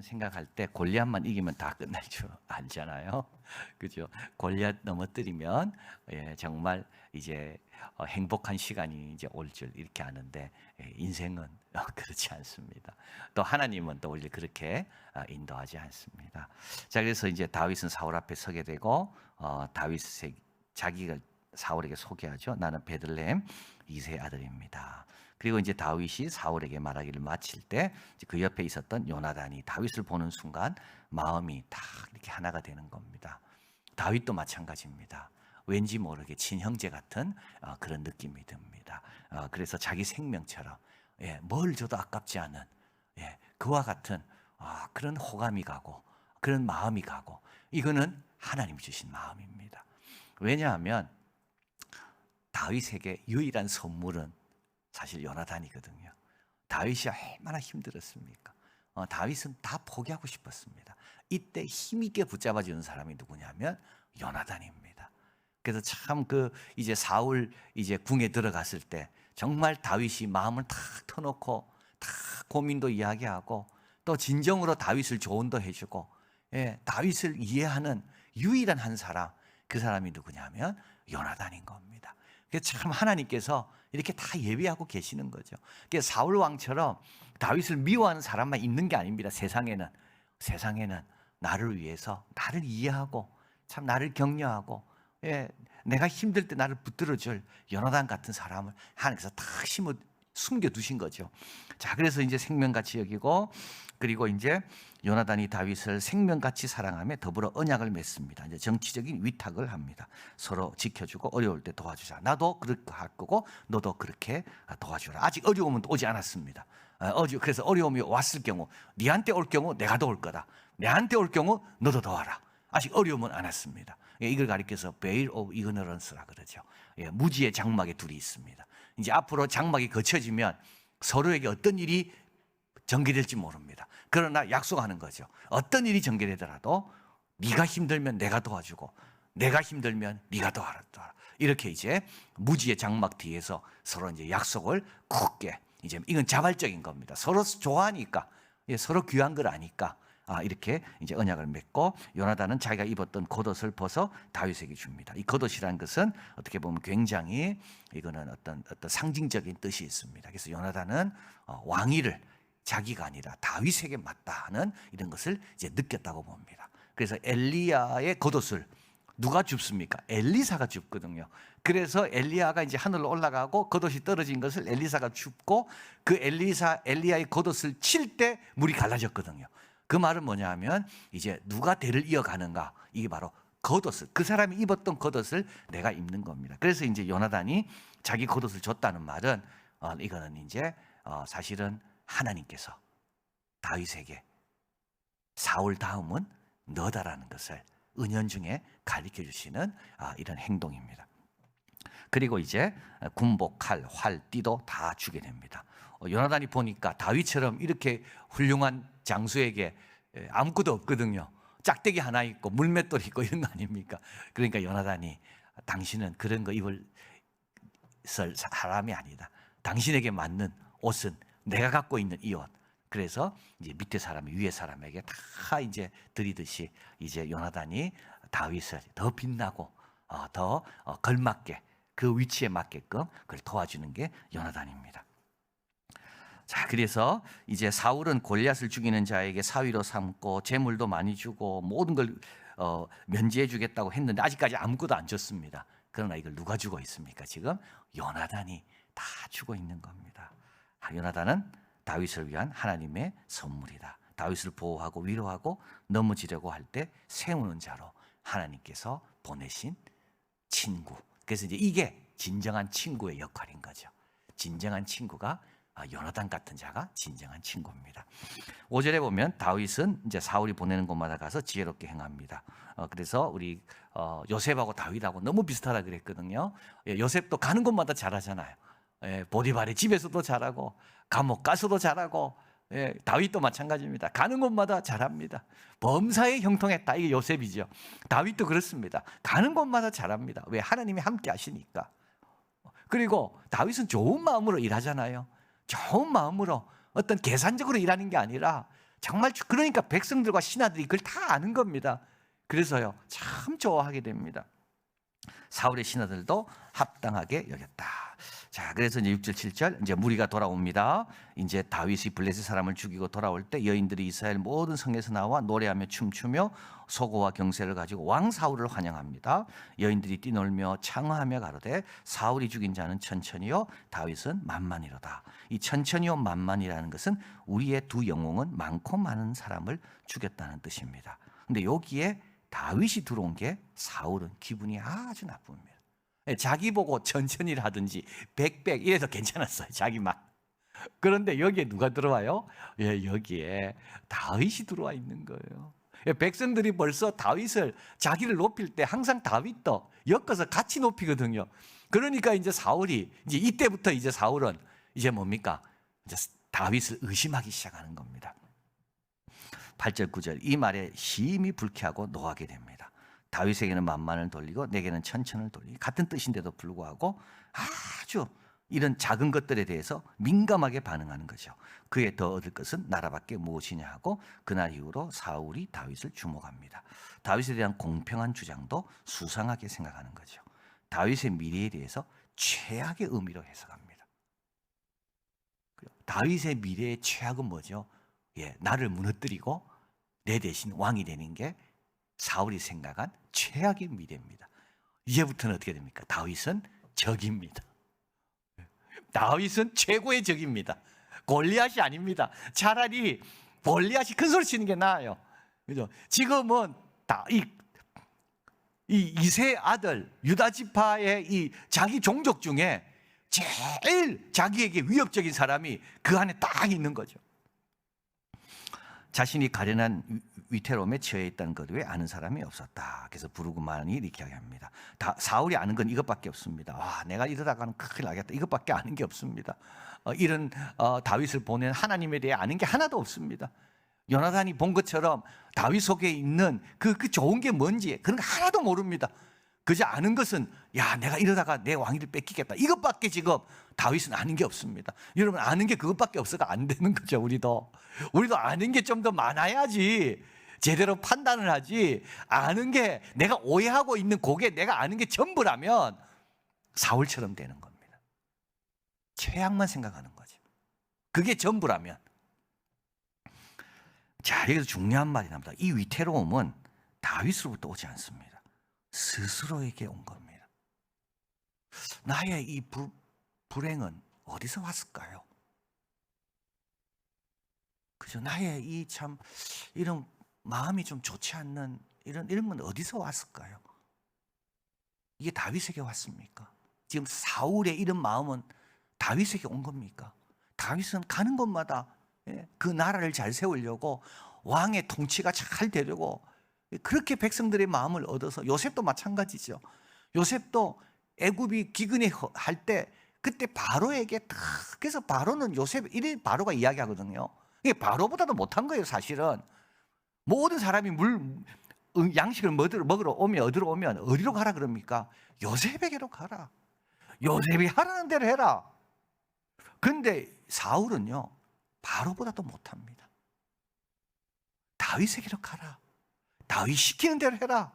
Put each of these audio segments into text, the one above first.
우리는 생각할 때 골리앗만 이기면 다 끝날 줄 알잖아요. 그죠? 골리앗 넘어뜨리면 정말 이제 행복한 시간이 이제 올 줄 이렇게 아는데 인생은 그렇지 않습니다. 또 하나님은 또 우리를 그렇게 인도하지 않습니다. 자, 그래서 이제 다윗은 사울 앞에 서게 되고 다윗이 자기가 사울에게 소개하죠. 나는 베들레헴 이세의 아들입니다. 그리고 이제 다윗이 사울에게 말하기를 마칠 때 그 옆에 있었던 요나단이 다윗을 보는 순간 마음이 다 이렇게 하나가 되는 겁니다. 다윗도 마찬가지입니다. 왠지 모르게 친형제 같은 그런 느낌이 듭니다. 그래서 자기 생명처럼 뭘 줘도 아깝지 않은 그와 같은 그런 호감이 가고 그런 마음이 가고, 이거는 하나님이 주신 마음입니다. 왜냐하면 다윗에게 유일한 선물은 사실 요나단이거든요. 다윗이 얼마나 힘들었습니까? 다윗은 다 포기하고 싶었습니다. 이때 힘있게 붙잡아주는 사람이 누구냐면 요나단입니다. 그래서 참 이제 사울 이제 궁에 들어갔을 때 정말 다윗이 마음을 탁 터놓고 다 고민도 이야기하고 또 진정으로 다윗을 조언도 해주고 다윗을 이해하는 유일한 한 사람, 그 사람이 누구냐면 요나단인 겁니다. 그래서 참 하나님께서 이렇게 다 예비하고 계시는 거죠. 그래서 사울 왕처럼 다윗을 미워하는 사람만 있는 게 아닙니다. 세상에는 나를 위해서 나를 이해하고 참 나를 격려하고 내가 힘들 때 나를 붙들어줄 요나단 같은 사람을 하나님께서 다 숨겨두신 거죠. 자, 그래서 이제 생명같이 여기고, 그리고 이제 요나단이 다윗을 생명같이 사랑하며 더불어 언약을 맺습니다. 이제 정치적인 위탁을 합니다. 서로 지켜주고 어려울 때 도와주자. 나도 그렇게 할 거고 너도 그렇게 도와주라. 아직 어려움은 오지 않았습니다. 그래서 어려움이 왔을 경우, 네한테 올 경우 내가 도울 거다. 내한테 올 경우 너도 도와라. 아직 어려움은 안 왔습니다. 이걸 가리켜서 베일 오브 이그너런스라 그러죠. 무지의 장막에 둘이 있습니다. 이제 앞으로 장막이 거쳐지면 서로에게 어떤 일이 전개될지 모릅니다. 그러나 약속하는 거죠. 어떤 일이 전개되더라도 네가 힘들면 내가 도와주고 내가 힘들면 네가 도와라. 이렇게 이제 무지의 장막 뒤에서 서로 이제 약속을 굳게, 이제 이건 자발적인 겁니다. 서로 좋아하니까, 서로 귀한 걸 아니까 이렇게 이제 언약을 맺고, 요나단은 자기가 입었던 겉옷을 벗어 다윗에게 줍니다. 이 겉옷이라는 것은 어떻게 보면 굉장히 이거는 어떤 상징적인 뜻이 있습니다. 그래서 요나단은 왕위를 자기가 아니라 다윗에게 맞다는 이런 것을 이제 느꼈다고 봅니다. 그래서 엘리야의 겉옷을 누가 줍습니까? 엘리사가 줍거든요. 그래서 엘리야가 이제 하늘로 올라가고 겉옷이 떨어진 것을 엘리사가 줍고, 그 엘리야의 겉옷을 칠 때 물이 갈라졌거든요. 그 말은 뭐냐 하면 이제 누가 대를 이어가는가, 이게 바로 겉옷을, 그 사람이 입었던 겉옷을 내가 입는 겁니다. 그래서 이제 요나단이 자기 겉옷을 줬다는 말은 이거는 이제 사실은 하나님께서 다윗에게 사울 다음은 너다라는 것을 은연중에 가르쳐 주시는 이런 행동입니다. 그리고 이제 군복, 칼, 활, 띠도 다 주게 됩니다. 요나단이 보니까 다윗처럼 이렇게 훌륭한 장수에게 아무것도 없거든요. 짝대기 하나 있고 물맷돌 있고 이런 거 아닙니까? 그러니까 요나단이 당신은 그런 거 입을 사람이 아니다. 당신에게 맞는 옷은 내가 갖고 있는 이 옷. 그래서 이제 밑에 사람이 위에 사람에게 다 이제 드리듯이 이제 요나단이 다윗을 더 빛나고 더 걸맞게 그 위치에 맞게끔 그걸 도와주는 게 요나단입니다. 자, 그래서 이제 사울은 골리앗을 죽이는 자에게 사위로 삼고 재물도 많이 주고 모든 걸 면제해 주겠다고 했는데 아직까지 아무것도 안 줬습니다. 그러나 이걸 누가 주고 있습니까? 지금 요나단이 다 주고 있는 겁니다. 요나단은 다윗을 위한 하나님의 선물이다. 다윗을 보호하고 위로하고 넘어지려고 할 때 세우는 자로 하나님께서 보내신 친구. 그래서 이제 이게 진정한 친구의 역할인 거죠. 진정한 친구가 요나단 같은 자가 진정한 친구입니다. 5절에 보면 다윗은 이제 사울이 보내는 곳마다 가서 지혜롭게 행합니다. 그래서 우리 요셉하고 다윗하고 너무 비슷하다 그랬거든요. 요셉도 가는 곳마다 잘하잖아요. 보디발의 집에서도 잘하고 감옥 가서도 잘하고, 다윗도 마찬가지입니다. 가는 곳마다 잘합니다. 범사에 형통했다, 이게 요셉이죠. 다윗도 그렇습니다. 가는 곳마다 잘합니다. 왜? 하나님이 함께 하시니까. 그리고 다윗은 좋은 마음으로 일하잖아요. 좋은 마음으로, 어떤 계산적으로 일하는 게 아니라 정말 그러니까 백성들과 신하들이 그걸 다 아는 겁니다. 그래서요 참 좋아하게 됩니다. 사울의 신하들도 합당하게 여겼다. 자, 그래서 이제 6절 7절 이제 무리가 돌아옵니다. 이제 다윗이 블레셋 사람을 죽이고 돌아올 때 여인들이 이스라엘 모든 성에서 나와 노래하며 춤추며 소고와 경세를 가지고 왕 사울을 환영합니다. 여인들이 뛰놀며 창하며 가로되 사울이 죽인 자는 천천히요 다윗은 만만이로다. 이 천천히요 만만이라는 것은 우리의 두 영웅은 많고 많은 사람을 죽였다는 뜻입니다. 근데 여기에 다윗이 들어온 게 사울은 기분이 아주 나쁩니다. 자기 보고 천천히 하든지 백백 이래도 괜찮았어요. 자기 막. 그런데 여기에 누가 들어와요? 예, 여기에 다윗이 들어와 있는 거예요. 백성들이 벌써 다윗을 자기를 높일 때 항상 다윗도 엮어서 같이 높이거든요. 그러니까 이제 사울이 이제 이때부터 이제 사울은 이제 뭡니까? 이제 다윗을 의심하기 시작하는 겁니다. 8절 9절 이 말에 심히 불쾌하고 노하게 됩니다. 다윗에게는 만만을 돌리고 내게는 천천을 돌리고 같은 뜻인데도 불구하고 아주 이런 작은 것들에 대해서 민감하게 반응하는 거죠. 그에 더 얻을 것은 나라밖에 무엇이냐 하고 그날 이후로 사울이 다윗을 주목합니다. 다윗에 대한 공평한 주장도 수상하게 생각하는 거죠. 다윗의 미래에 대해서 최악의 의미로 해석합니다. 다윗의 미래의 최악은 뭐죠? 예, 나를 무너뜨리고 내 대신 왕이 되는 게 사울이 생각한 최악의 미래입니다. 이제부터는 어떻게 됩니까? 다윗은 적입니다. 다윗은 최고의 적입니다. 골리앗이 아닙니다. 차라리 골리앗이 큰 소리 치는 게 나아요. 그죠? 지금은 이 이세 아들 유다 지파의 이 자기 종족 중에 제일 자기에게 위협적인 사람이 그 안에 딱 있는 거죠. 자신이 가련한 위태로움에 처해 있다는 것 외에 아는 사람이 없었다. 그래서 부르고만이 이렇게 합니다. 사울이 아는 건 이것밖에 없습니다. 와, 내가 이러다가는 큰일 나겠다. 이것밖에 아는 게 없습니다. 이런 다윗을 보낸 하나님에 대해 아는 게 하나도 없습니다. 요나단이 본 것처럼 다윗 속에 있는 그 좋은 게 뭔지 그런 거 하나도 모릅니다. 그저 아는 것은 야, 내가 이러다가 내 왕위를 뺏기겠다. 이것밖에 지금 다윗은 아는 게 없습니다. 여러분 아는 게 그것밖에 없어가 안 되는 거죠. 우리도 아는 게 좀 더 많아야지 제대로 판단을 하지. 아는 게 내가 오해하고 있는 그게 내가 아는 게 전부라면 사울처럼 되는 겁니다. 최악만 생각하는 거죠. 그게 전부라면. 자, 여기서 중요한 말이 나옵니다. 이 위태로움은 다윗으로부터 오지 않습니다. 스스로에게 온 겁니다. 나의 이 불행은 어디서 왔을까요? 그죠? 나의 이 참 이런 마음이 좀 좋지 않는 이런 건 어디서 왔을까요? 이게 다윗에게 왔습니까? 지금 사울의 이런 마음은 다윗에게 온 겁니까? 다윗은 가는 곳마다 그 나라를 잘 세우려고 왕의 통치가 잘 되려고 그렇게 백성들의 마음을 얻어서 요셉도 마찬가지죠. 요셉도 애굽이 기근에 할 때 그때 바로에게 딱 그래서 바로는 요셉 이래 바로가 이야기하거든요. 이게 바로보다도 못한 거예요, 사실은. 모든 사람이 양식을 먹으러 오면 어디로 오면 어디로 가라 그럽니까? 요셉에게로 가라. 요셉이 하라는 대로 해라. 그런데 사울은요 바로보다도 못합니다. 다윗에게로 가라. 다윗 시키는 대로 해라.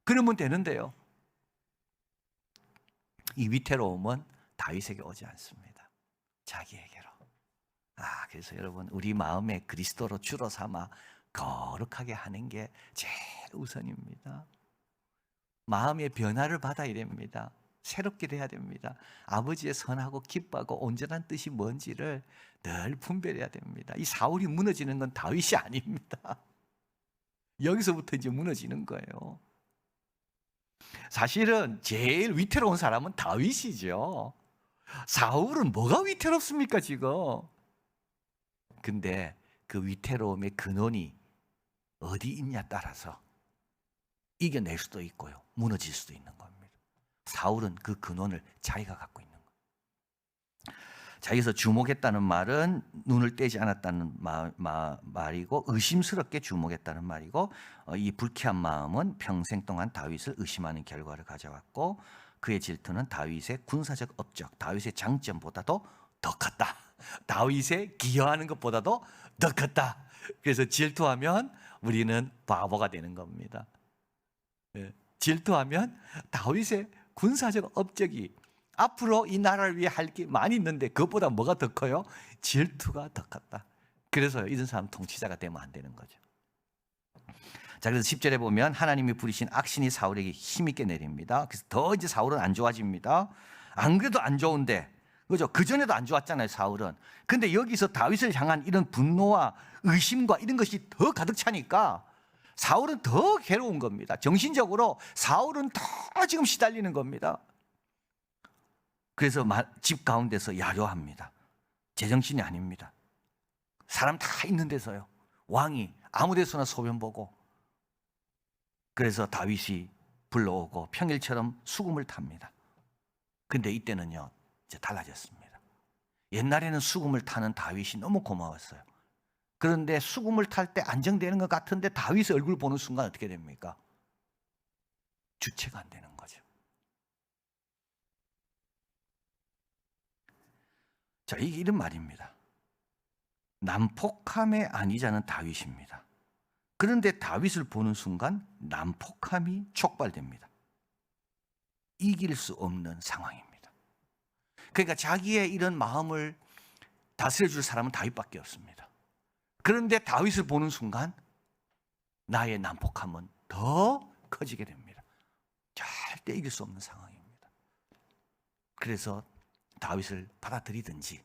그러면 되는데요. 이 위태로움은 다윗에게 오지 않습니다. 자기에게로. 그래서 여러분 우리 마음에 그리스도로 주로 삼아 거룩하게 하는 게 제일 우선입니다. 마음의 변화를 받아야 됩니다. 새롭게 돼야 됩니다. 아버지의 선하고 기뻐하고 온전한 뜻이 뭔지를 늘 분별해야 됩니다. 이 사울이 무너지는 건 다윗이 아닙니다. 여기서부터 이제 무너지는 거예요. 사실은 제일 위태로운 사람은 다윗이죠. 사울은 뭐가 위태롭습니까 지금? 근데 그 위태로움의 근원이 어디 있냐 따라서 이겨낼 수도 있고요 무너질 수도 있는 겁니다. 사울은 그 근원을 자기가 갖고 있는 거예요. 자, 여기서 주목했다는 말은 눈을 떼지 않았다는 말이고 의심스럽게 주목했다는 말이고 이 불쾌한 마음은 평생 동안 다윗을 의심하는 결과를 가져왔고 그의 질투는 다윗의 군사적 업적, 다윗의 장점보다도 더 컸다. 다윗에 기여하는 것보다도 더 컸다. 그래서 질투하면 우리는 바보가 되는 겁니다. 질투하면 다윗의 군사적 업적이 앞으로 이 나라를 위해 할 게 많이 있는데 그것보다 뭐가 더 커요? 질투가 더 컸다. 그래서 이런 사람 통치자가 되면 안 되는 거죠. 자, 그래서 10절에 보면 하나님이 부리신 악신이 사울에게 힘있게 내립니다. 그래서 더 이제 사울은 안 좋아집니다. 안 그래도 안 좋은데, 그죠? 그전에도 안 좋았잖아요, 사울은. 근데 여기서 다윗을 향한 이런 분노와 의심과 이런 것이 더 가득 차니까 사울은 더 괴로운 겁니다. 정신적으로 사울은 더 지금 시달리는 겁니다. 그래서 집 가운데서 야료합니다. 제정신이 아닙니다. 사람 다 있는 데서요. 왕이 아무 데서나 소변 보고. 그래서 다윗이 불러오고 평일처럼 수금을 탑니다. 근데 이때는요, 이제 달라졌습니다. 옛날에는 수금을 타는 다윗이 너무 고마웠어요. 그런데 수금을 탈 때 안정되는 것 같은데 다윗의 얼굴 보는 순간 어떻게 됩니까? 주체가 안 되는 거죠. 자, 이게 이런 말입니다. 난폭함의 안위자는 다윗입니다. 그런데 다윗을 보는 순간 난폭함이 촉발됩니다. 이길 수 없는 상황입니다. 그러니까 자기의 이런 마음을 다스려줄 사람은 다윗밖에 없습니다. 그런데 다윗을 보는 순간 나의 난폭함은 더 커지게 됩니다. 절대 이길 수 없는 상황입니다. 그래서 다윗을 받아들이든지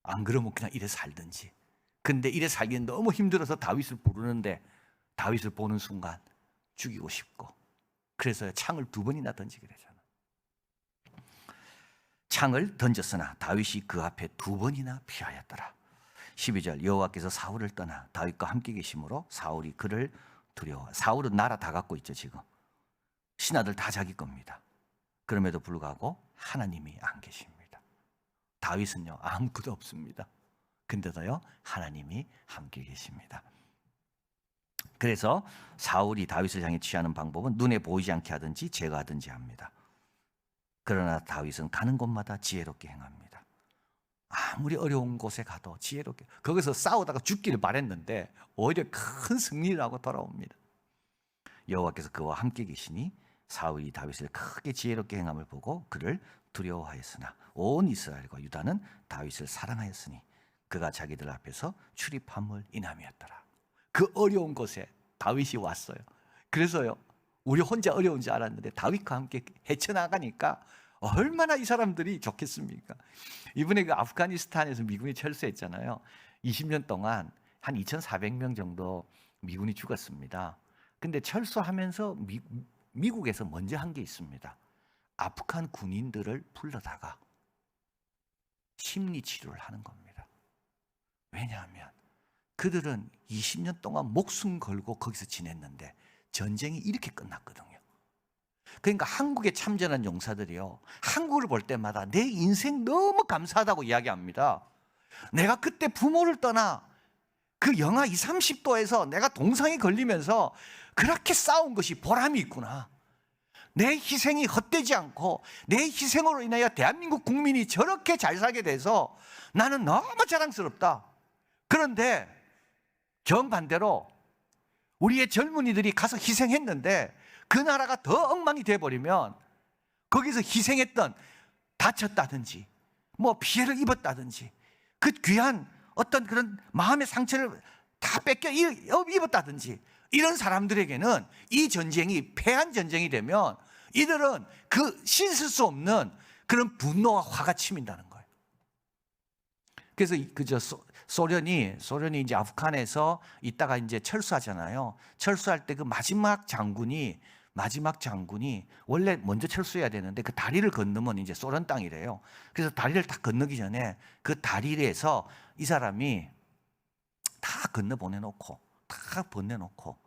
안 그러면 그냥 이래 살든지. 근데 이래 살기는 너무 힘들어서 다윗을 부르는데 다윗을 보는 순간 죽이고 싶고, 그래서 창을 2번이나 던지게 되잖아요. 창을 던졌으나 다윗이 그 앞에 2번이나 피하였더라. 12절, 여호와께서 사울을 떠나 다윗과 함께 계심으로 사울이 그를 두려워. 사울은 나라 다 갖고 있죠. 지금 신하들 다 자기 겁니다. 그럼에도 불구하고 하나님이 안 계십니다. 다윗은요 아무것도 없습니다. 근데도요 하나님이 함께 계십니다. 그래서 사울이 다윗을 향해 취하는 방법은 눈에 보이지 않게 하든지 제거하든지 합니다. 그러나 다윗은 가는 곳마다 지혜롭게 행합니다. 아무리 어려운 곳에 가도 지혜롭게, 거기서 싸우다가 죽기를 바랬는데 오히려 큰 승리를 하고 돌아옵니다. 여호와께서 그와 함께 계시니 사울이 다윗을 크게 지혜롭게 행함을 보고 그를 두려워하였으나 온 이스라엘과 유다는 다윗을 사랑하였으니 그가 자기들 앞에서 출입함을 인함이었더라. 그 어려운 곳에 다윗이 왔어요. 그래서요 우리 혼자 어려운 줄 알았는데 다윗과 함께 헤쳐나가니까 얼마나 이 사람들이 좋겠습니까? 이번에 그 아프가니스탄에서 미군이 철수했잖아요. 20년 동안 한 2,400명 정도 미군이 죽었습니다. 근데 철수하면서 미국에서 먼저 한 게 있습니다. 아프간 군인들을 불러다가 심리 치료를 하는 겁니다. 왜냐하면 그들은 20년 동안 목숨 걸고 거기서 지냈는데 전쟁이 이렇게 끝났거든요. 그러니까 한국에 참전한 용사들이요, 한국을 볼 때마다 내 인생 너무 감사하다고 이야기합니다. 내가 그때 부모를 떠나 그 영하 20, 30도에서 내가 동상에 걸리면서 그렇게 싸운 것이 보람이 있구나. 내 희생이 헛되지 않고 내 희생으로 인하여 대한민국 국민이 저렇게 잘 살게 돼서 나는 너무 자랑스럽다. 그런데 정반대로 우리의 젊은이들이 가서 희생했는데 그 나라가 더 엉망이 돼버리면 거기서 희생했던, 다쳤다든지 뭐 피해를 입었다든지 그 귀한 어떤 그런 마음의 상처를 다 뺏겨 입었다든지 이런 사람들에게는 이 전쟁이 패한 전쟁이 되면 이들은 그 씻을 수 없는 그런 분노와 화가 치민다는 거예요. 그래서 소련이 이제 아프간에서 있다가 이제 철수하잖아요. 철수할 때 그 마지막 장군이 원래 먼저 철수해야 되는데 그 다리를 건너면 이제 소련 땅이래요. 그래서 다리를 딱 건너기 전에 그 다리에서 이 사람이 다 건너보내놓고 다 보내놓고,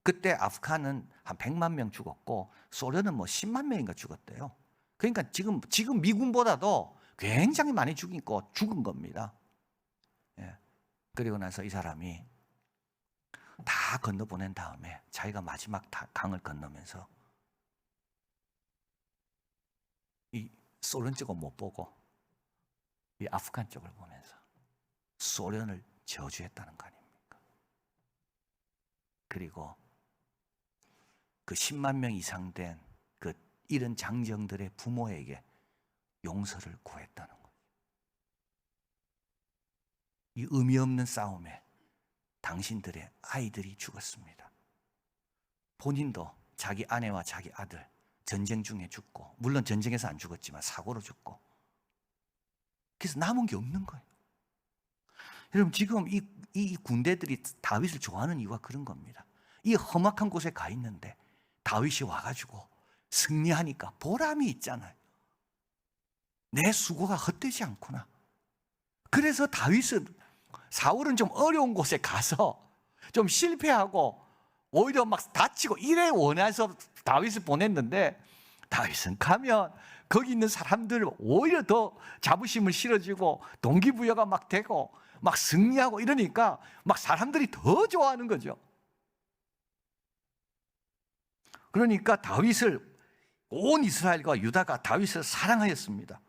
그때 아프간은 한 100만 명 죽었고 소련은 뭐 10만 명인가 죽었대요. 그러니까 지금 미군보다도 굉장히 많이 죽은 겁니다. 예. 그리고 나서 이 사람이 다 건너보낸 다음에 자기가 마지막 강을 건너면서 이 소련 쪽은 못 보고 이 아프간 쪽을 보면서 소련을 저주했다는 거 아닙니까? 그리고 그 10만 명 이상 된 그 잃은 장정들의 부모에게 용서를 구했다는 거예요. 이 의미 없는 싸움에 당신들의 아이들이 죽었습니다. 본인도 자기 아내와 자기 아들 전쟁 중에 죽고, 물론 전쟁에서 안 죽었지만 사고로 죽고, 그래서 남은 게 없는 거예요. 여러분, 지금 이 군대들이 다윗을 좋아하는 이유가 그런 겁니다. 이 험악한 곳에 가 있는데 다윗이 와가지고 승리하니까 보람이 있잖아요. 내 수고가 헛되지 않구나. 그래서 사울은 좀 어려운 곳에 가서 좀 실패하고 오히려 막 다치고 이래 원해서 다윗을 보냈는데, 다윗은 가면 거기 있는 사람들 오히려 더 자부심을 실어주고 동기부여가 막 되고 막 승리하고 이러니까 막 사람들이 더 좋아하는 거죠. 그러니까 온 이스라엘과 유다가 다윗을 사랑하였습니다.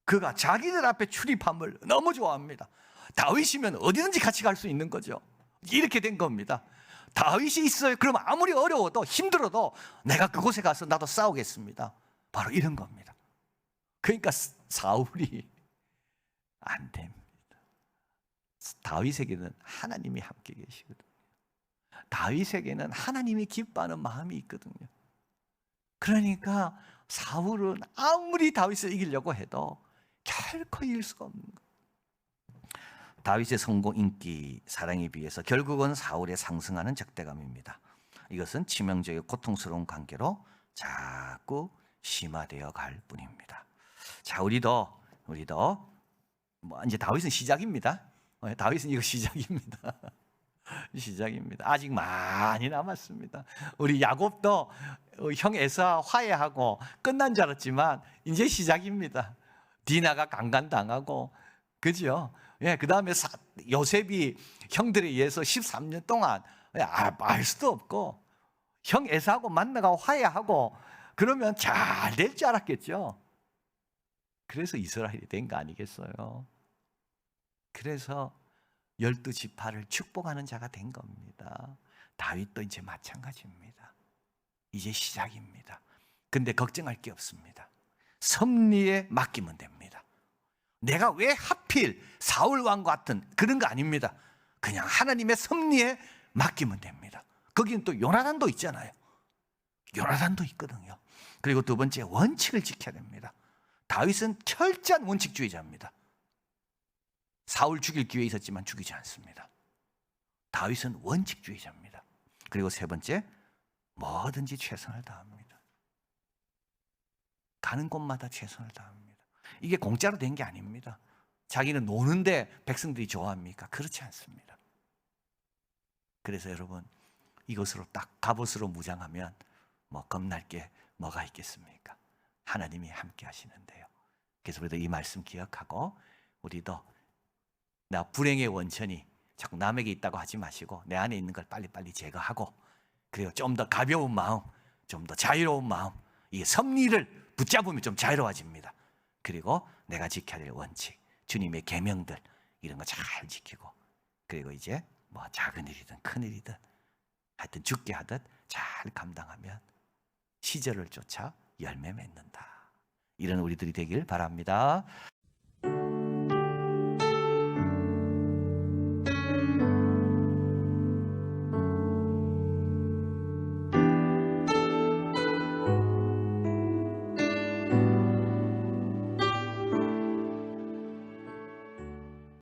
그가 자기들 앞에 출입함을 너무 좋아합니다. 다윗이면 어디든지 같이 갈 수 있는 거죠. 이렇게 된 겁니다. 다윗이 있어요. 그러면 아무리 어려워도 힘들어도 내가 그곳에 가서 나도 싸우겠습니다. 바로 이런 겁니다. 그러니까 사울이 안 됩니다. 다윗에게는 하나님이 함께 계시거든요. 다윗에게는 하나님이 기뻐하는 마음이 있거든요. 그러니까 사울은 아무리 다윗을 이기려고 해도 결코 이길 수가 없는 거예요. 다윗의 성공, 인기, 사랑에 비해서 결국은 사울의 상승하는 적대감입니다. 이것은 치명적이고 고통스러운 관계로 자꾸 심화되어 갈 뿐입니다. 자, 우리도 이제 다윗은 시작입니다. 다윗은 이거 시작입니다. 시작입니다. 아직 많이 남았습니다. 우리 야곱도 형 에사와 화해하고 끝난 줄 알았지만 이제 시작입니다. 디나가 강간당하고, 그죠? 예, 그 다음에 요셉이 형들에 의해서 13년 동안 알 수도 없고, 형 에사하고 만나고 화해하고 그러면 잘 될 줄 알았겠죠. 그래서 이스라엘이 된 거 아니겠어요? 그래서 12지파를 축복하는 자가 된 겁니다. 다윗도 이제 마찬가지입니다. 이제 시작입니다. 근데 걱정할 게 없습니다. 섭리에 맡기면 됩니다. 내가 왜 하필 사울 왕 같은 그런 거 아닙니다. 그냥 하나님의 섭리에 맡기면 됩니다. 거기는 또 요나단도 있잖아요. 요나단도 있거든요. 그리고 두 번째, 원칙을 지켜야 됩니다. 다윗은 철저한 원칙주의자입니다. 사울 죽일 기회 있었지만 죽이지 않습니다. 다윗은 원칙주의자입니다. 그리고 세 번째, 뭐든지 최선을 다합니다. 가는 곳마다 최선을 다합니다. 이게 공짜로 된 게 아닙니다. 자기는 노는데 백성들이 좋아합니까? 그렇지 않습니다. 그래서 여러분, 이것으로 딱 갑옷으로 무장하면 뭐 겁날 게 뭐가 있겠습니까? 하나님이 함께 하시는데요. 그래서 우리도 이 말씀 기억하고, 우리도 나 불행의 원천이 자꾸 남에게 있다고 하지 마시고 내 안에 있는 걸 빨리빨리 제거하고, 그리고 좀 더 가벼운 마음, 좀 더 자유로운 마음, 이 섭리를 붙잡으면 좀 자유로워집니다. 그리고 내가 지켜야 될 원칙, 주님의 계명들, 이런 거 잘 지키고, 그리고 이제 뭐 작은 일이든 큰 일이든 하여튼 죽게 하듯 잘 감당하면 시절을 쫓아 열매 맺는다. 이런 우리들이 되길 바랍니다.